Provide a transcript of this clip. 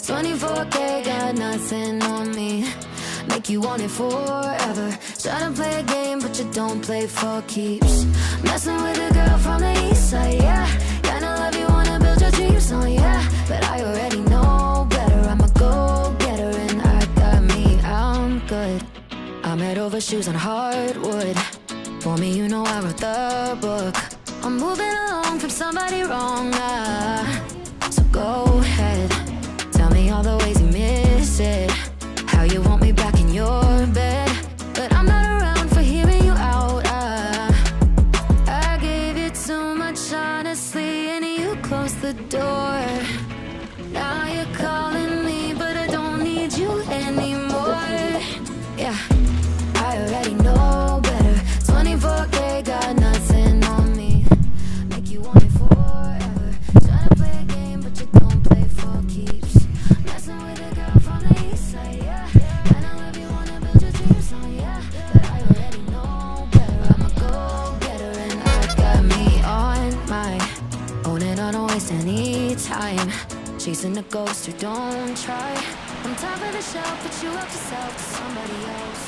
24K, got nothing on me. Make you want it forever. Try to play a game, but you don't play for keeps. Messing with a girl from the east side, yeah. Kinda love you, wanna build your dreams on, yeah. But I already know better. I'm a go-getter and I got me, I'm good. I'm head over shoes on hardwood. For me, you know I wrote the book. I'm moving along from somebody wrong, so go ahead. Tell me all the ways you miss it. How you want me back in your bed. But I'm not around for hearing you out. I gave you too much honestly, and you closed the door. Now you're calling me, but I don't need you anymore. Yeah, I already know better. 24K, got nothing on me. Make you want it forever. Try to play a game, but you don't play for keeps. Messing with a girl from the east side, yeah. And I love you, wanna build your dreams on, yeah. But I already know better. I'm a go-getter and I got me on my own, and I don't waste any time chasing a ghost who don't try. I'm top of the shelf, but you help yourself to somebody else.